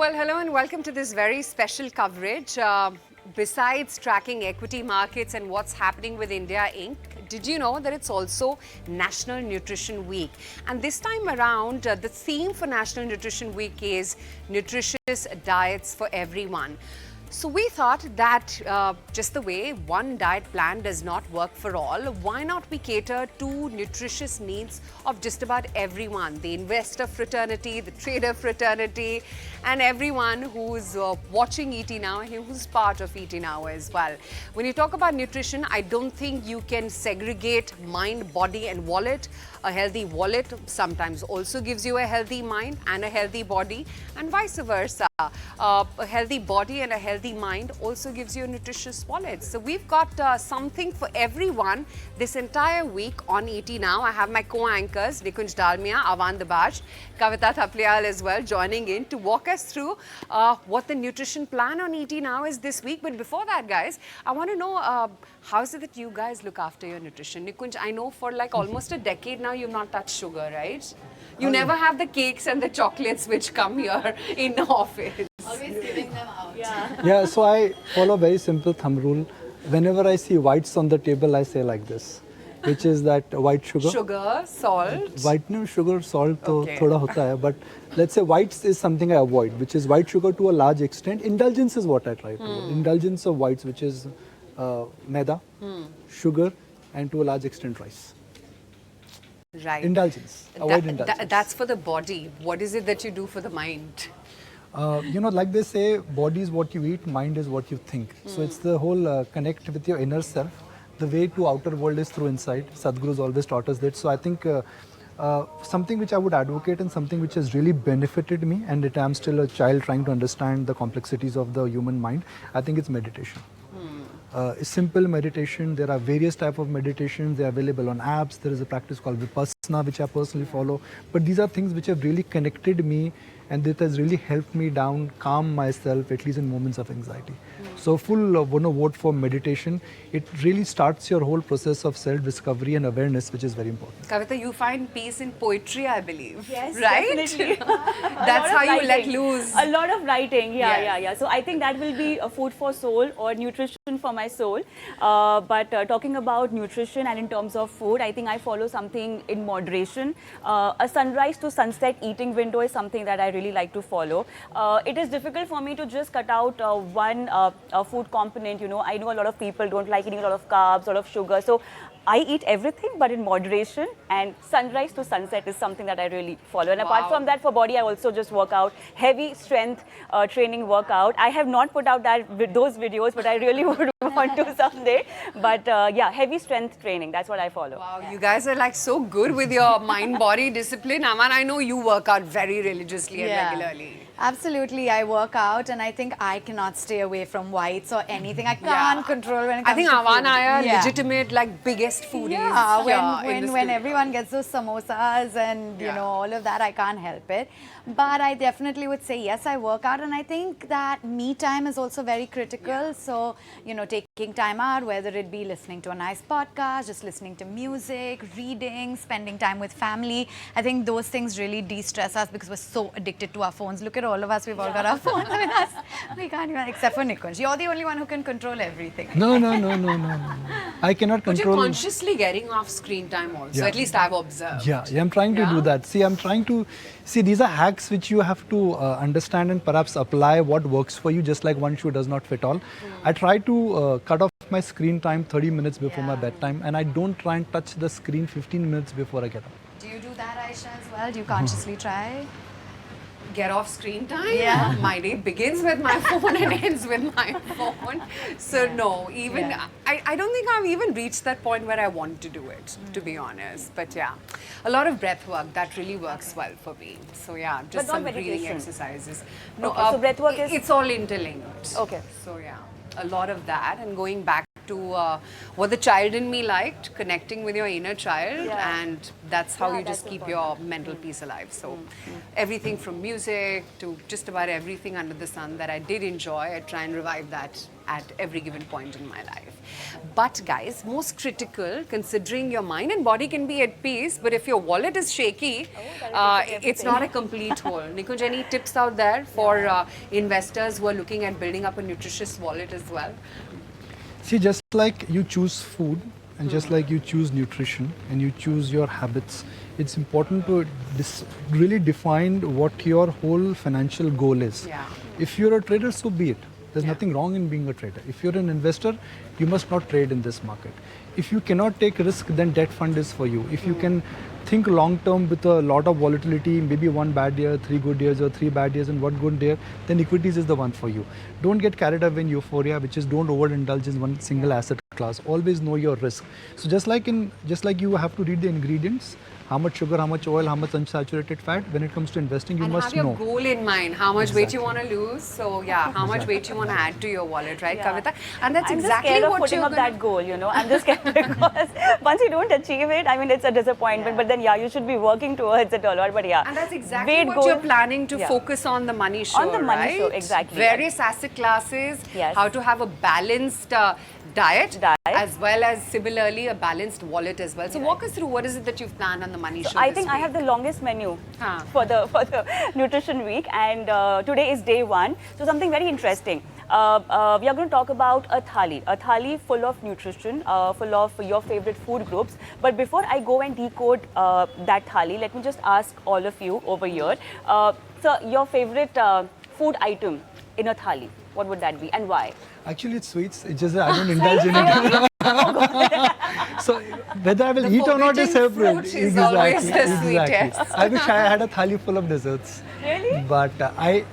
Well, hello and welcome to this very special coverage. Besides tracking equity markets and what's happening with India Inc., did you know that it's also National Nutrition Week? And this time around, the theme for National Nutrition Week is nutritious diets for everyone. So we thought that just the way one diet plan does not work for all, why not we cater to nutritious needs of just about everyone, the investor fraternity, the trader fraternity, and everyone who's watching ET Now and who's part of ET Now as well. When you talk about nutrition, I don't think you can segregate mind, body and wallet. A healthy wallet sometimes also gives you a healthy mind and a healthy body, and vice versa. A healthy body and a healthy mind also gives you a nutritious wallet. So we've got something for everyone this entire week on ET Now. I have my co-anchors Nikunj Dalmia, Avan Dabaj, Kavita Thapliyal as well joining in to walk us through what the nutrition plan on ET Now is this week. But before that, guys, I want to know how is it that you guys look after your nutrition? Nikunj, I know for like almost a decade now you've not touched sugar, right? You never have the cakes and the chocolates which come here in the office. Always giving them out. Yeah, so I follow a very simple thumb rule. Whenever I see whites on the table, I say like this, which is that white sugar. Sugar, salt. White sugar, salt, Okay. thoda hota hai, but let's say whites is something I avoid, which is white sugar to a large extent. Indulgence is what I try to avoid. Indulgence of whites, which is maida, sugar, and to a large extent rice. Right. Indulgence. Avoid indulgence. That's for the body. What is it that you do for the mind? Like they say, body is what you eat, mind is what you think. So it's the whole connect with your inner self. The way to outer world is through inside. Sadhguru's always taught us that. So I think something which I would advocate and something which has really benefited me, and that I'm still a child trying to understand the complexities of the human mind, I think it's meditation. A simple meditation. There are various types of meditations. They're available on apps. There is a practice called Vipassana, which I personally follow. But these are things which have really connected me, and it has really helped me down, calm myself, at least in moments of anxiety. So full vote for meditation. It really starts your whole process of self-discovery and awareness, which is very important. Kavita, you find peace in poetry, I believe. Yes, right? definitely. That's how you let writing. loose. A lot of writing, Yes. yeah. So I think that will be a food for soul or nutrition for my soul. But talking about nutrition and in terms of food, I think I follow something in moderation. A sunrise to sunset eating window is something that I really like to follow. It is difficult for me to just cut out one food component. You know, I know a lot of people don't like eating a lot of carbs, a lot of sugar. So I eat everything, but in moderation, and sunrise to sunset is something that I really follow. And apart from that, for body, I also just work out, heavy strength training workout. I have not put out those videos, but I really would want to someday. But yeah, heavy strength training, that's what I follow. Wow, you guys are like so good with your mind-body discipline. Aman, I know you work out very religiously and regularly. Absolutely, I work out, and I think I cannot stay away from whites or anything. I can't control when it comes I think to Avan food. are legitimate, like biggest foodies. Yeah, here in the when studio. everyone gets those samosas and you know all of that, I can't help it. But I definitely would say yes, I work out, and I think that me time is also very critical. So you know, taking time out, whether it be listening to a nice podcast, just listening to music, reading, spending time with family, I think those things really de-stress us because we're so addicted to our phones. Look at all of us, we've all got our phones with us. We can't even, except for Nikunj. You're the only one who can control everything. No. I cannot But you're control. consciously getting off screen time also. Yeah. At least I've observed. Yeah, I'm trying to do that. See, I'm trying to see, these are hacks which you have to understand and perhaps apply what works for you, just like one shoe does not fit all. I try to cut off my screen time 30 minutes before my bedtime, and I don't try and touch the screen 15 minutes before I get up. Do you do that, Aisha, as well? Do you consciously try? Get off screen time. Yeah. My day begins with my phone and ends with my phone. So no, even I don't think I've even reached that point where I want to do it, to be honest. But yeah, a lot of breath work that really works well for me. So yeah, just But not some breathing meditation. exercises. No, Okay, so breath work is- it's all interlinked. Okay. So yeah, a lot of that, and going back to what the child in me liked, connecting with your inner child, Yeah. and that's how Yeah, you just that's keep important. your mental peace alive. So everything from music to just about everything under the sun that I did enjoy, I try and revive that at every given point in my life. But guys, most critical, considering your mind and body can be at peace, but if your wallet is shaky, it's not a complete whole. Nikunj, any tips out there for investors who are looking at building up a nutritious wallet as well? See, just like you choose food and just like you choose nutrition and you choose your habits, it's important to really define what your whole financial goal is. Yeah. If you're a trader, so be it. There's Yeah. nothing wrong in being a trader. If you're an investor, you must not trade in this market. If you cannot take risk, then debt fund is for you. If you can think long term with a lot of volatility, maybe one bad year, 3 good years, or 3 bad years and 1 good year, then equities is the one for you. Don't get carried away in euphoria, which is don't overindulge in one single asset class. Always know your risk. So just like you have to read the ingredients, how much sugar, how much oil, how much unsaturated fat. When it comes to investing, you And must have your know. goal in mind, how much weight you Exactly. want to lose. So yeah, how much weight you want to add to your wallet, right, Yeah. Kavita? And that's I'm exactly just scared of what putting you're up gonna... that goal, you know. I'm just scared because once you don't achieve it, I mean, it's a disappointment. But then, yeah, you should be working towards it a lot. But yeah, And that's exactly weight what goal- you're planning to Yeah. focus on the money show, On the money right? show, exactly. Various asset classes, Yes. how to have a balanced diet, Diet. as well as similarly a balanced wallet as well. So walk us through, what is it that you've planned on the money show I this think I week? have the longest menu Huh. for the nutrition week, and today is day one. So something very interesting. We are going to talk about a thali full of nutrition, full of your favorite food groups. But before I go and decode that thali, let me just ask all of you over here. So your favorite food item in a thali, what would that be and why? Actually, it's sweets. It's just that I don't indulge in it. So whether I will The eat or not is forbidden separate. fruit is always the Exactly. sweetest. I wish I had a thali full of desserts. Really? But I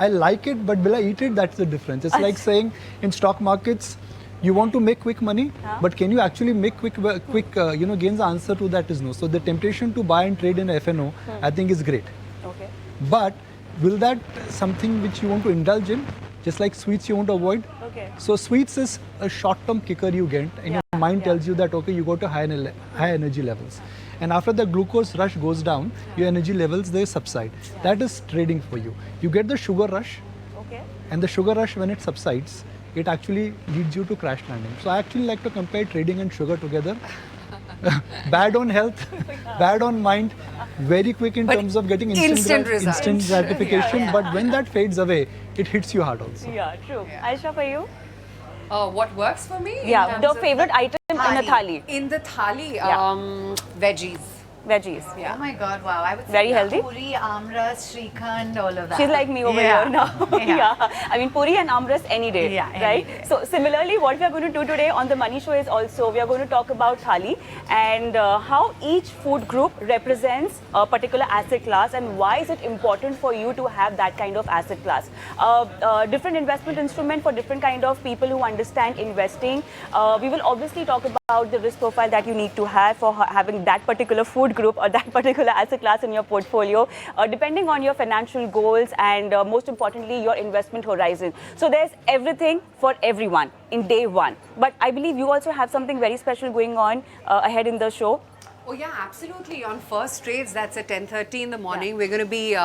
like it, but will I eat it? That's the difference. It's like saying in stock markets, you want to make quick money, but can you actually make quick gains? The answer to that is no. So the temptation to buy and trade in FNO, I think is great. Okay. But will that something which you want to indulge in? Just like sweets you want to avoid? Okay. So sweets is a short-term kicker you get, and your mind tells you that okay, you go to high energy levels, and after the glucose rush goes down, your energy levels they subside. That is trading for you. You get the sugar rush, Okay. and the sugar rush when it subsides, it actually leads you to crash landing. So I actually like to compare trading and sugar together. Bad on health, bad on mind, very quick in But terms of getting instant results. instant gratification. Yeah. But when that fades away, it hits you hard also. Yeah, true. Yeah. Aisha, for you? What works for me? in Yeah, terms the of favorite item in a thali. In the thali, Yeah. veggies. Veggies. Yeah. Oh my God, wow. I would say Very healthy? Puri, amras, shrikhand, all of that. She's like me over Yeah. here now. Yeah. I mean, puri and amras any day, Yeah, any right? day. So similarly, what we are going to do today on the Money Show is also we are going to talk about thali and how each food group represents a particular asset class and why is it important for you to have that kind of asset class. Different investment instrument for different kind of people who understand investing. We will obviously talk about the risk profile that you need to have for having that particular food group or that particular asset class in your portfolio, depending on your financial goals and most importantly, your investment horizon. So there's everything for everyone in day one. But I believe you also have something very special going on ahead in the show. Oh yeah, absolutely. On first trades, that's at 10:30 in the morning. We're going to be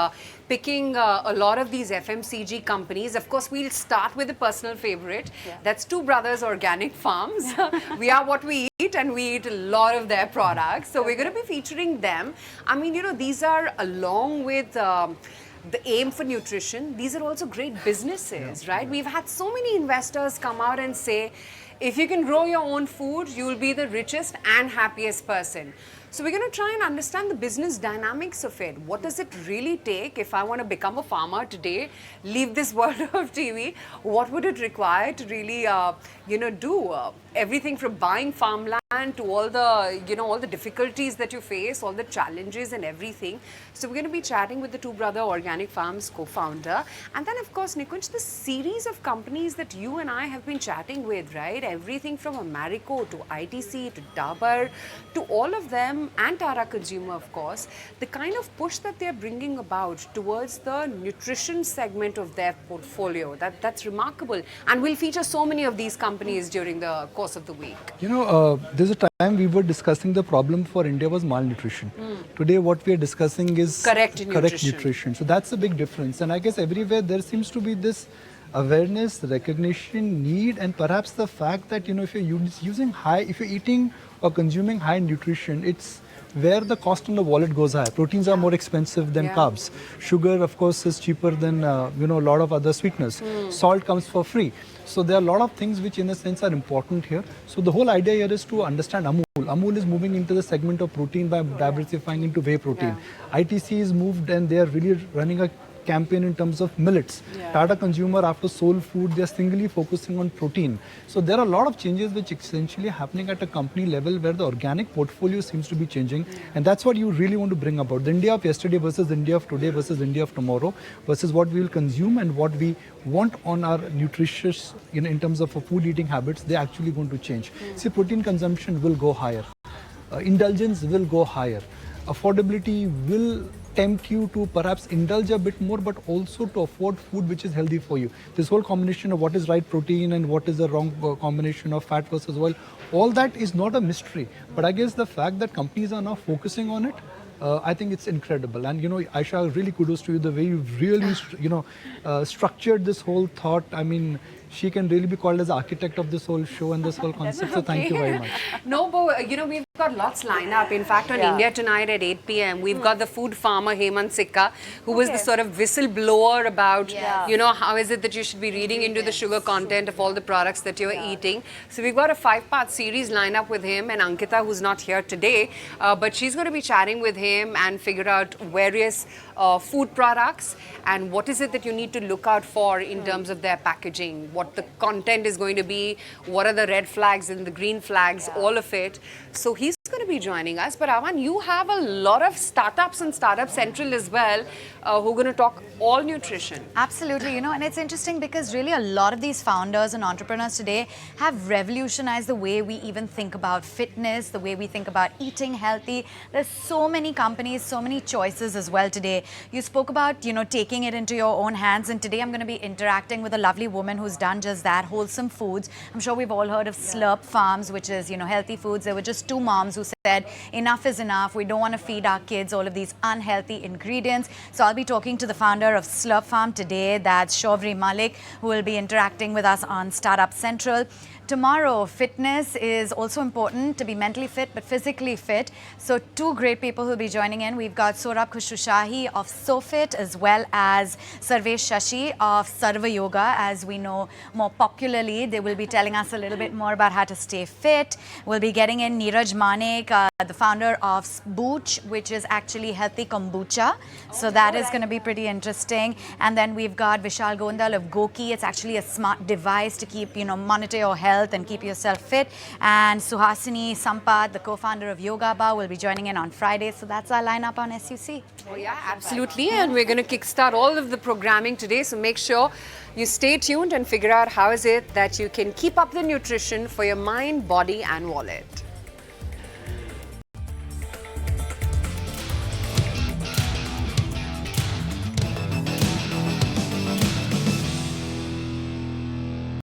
picking a lot of these FMCG companies. Of course, we'll start with a personal favorite. That's Two Brothers Organic Farms. We are what we eat, and we eat a lot of their products. So we're going to be featuring them. I mean, you know, these are along with the aim for nutrition. These are also great businesses, right? We've had so many investors come out and say, if you can grow your own food, you will be the richest and happiest person. So we're going to try and understand the business dynamics of it. What does it really take if I want to become a farmer today, leave this world of TV? What would it require to really, do everything from buying farmland man to all the, all the difficulties that you face, all the challenges and everything. So we're going to be chatting with the Two Brother Organic Farms co-founder. And then, of course, Nikunj, the series of companies that you and I have been chatting with, right? Everything from Marico to ITC to Dabur to all of them, and Tara Consumer, of course, the kind of push that they're bringing about towards the nutrition segment of their portfolio, that's remarkable. And we'll feature so many of these companies during the course of the week. There's a time we were discussing the problem for India was malnutrition. Today, what we are discussing is correct nutrition. So that's a big difference. And I guess everywhere there seems to be this awareness, recognition, need, and perhaps the fact that, if you're eating or consuming high nutrition, it's where the cost on the wallet goes high. Proteins are more expensive than carbs. Sugar, of course, is cheaper than a lot of other sweeteners. Salt comes for free. So there are a lot of things which, in a sense, are important here. So the whole idea here is to understand Amul. Amul is moving into the segment of protein by diversifying into whey protein. ITC is moved, and they are really running a campaign in terms of millets. Tata Consumer, after soul food, they are singly focusing on protein. So there are a lot of changes which essentially happening at a company level where the organic portfolio seems to be changing. And that's what you really want to bring about. The India of yesterday versus the India of today versus India of tomorrow versus what we will consume and what we want on our nutritious, in terms of food eating habits, they're actually going to change. See, protein consumption will go higher. Indulgence will go higher. Affordability will tempt you to perhaps indulge a bit more, but also to afford food which is healthy for you. This whole combination of what is right protein and what is the wrong combination of fat versus oil, all that is not a mystery. But I guess the fact that companies are now focusing on it, I think it's incredible. And Aisha, really kudos to you, the way you've really structured this whole thought. I mean, she can really be called as architect of this whole show and this whole concept. So thank you very much. No, but we've got lots lined up. In fact, on India Tonight at 8 p.m, we've got the food farmer Hemant Sikka, who was the sort of whistleblower about, how is it that you should be reading into the sugar content of all the products that you're eating. So we've got a 5-part series lined up with him and Ankita, who's not here today, but she's going to be chatting with him and figure out various food products and what is it that you need to look out for in terms of their packaging, what the content is going to be, what are the red flags and the green flags, all of it. So he's going to be joining us. But Aman, you have a lot of startups and Startup Central as well who are going to talk all nutrition. Absolutely, and it's interesting because really a lot of these founders and entrepreneurs today have revolutionized the way we even think about fitness, the way we think about eating healthy. There's so many companies, so many choices as well today. You spoke about, taking it into your own hands, and today I'm going to be interacting with a lovely woman who's done just that, Wholesome Foods. I'm sure we've all heard of Slurp Farms, which is, healthy foods. There were just two moms who said, enough is enough. We don't want to feed our kids all of these unhealthy ingredients. So I'll be talking to the founder of Slurp Farm today. That's Shauvri Malik, who will be interacting with us on Startup Central. Tomorrow, fitness is also important, to be mentally fit but physically fit. So two great people who will be joining in. We've got Saurabh Khushushahi of SoFit as well as Sarvesh Shashi of Sarva Yoga. As we know more popularly, they will be telling us a little bit more about how to stay fit. We'll be getting in Neeraj Manek, the founder of Booch, which is actually healthy kombucha. So that is going to be pretty interesting. And then we've got Vishal Gondal of Goki. It's actually a smart device to keep, monitor your health and keep yourself fit. And Suhasini Sampath, the co-founder of Yoga Bar, will be joining in on Friday. So that's our lineup on SUC. Oh yeah, absolutely. And we're going to kickstart all of the programming today. So make sure you stay tuned and figure out how is it that you can keep up the nutrition for your mind, body and wallet.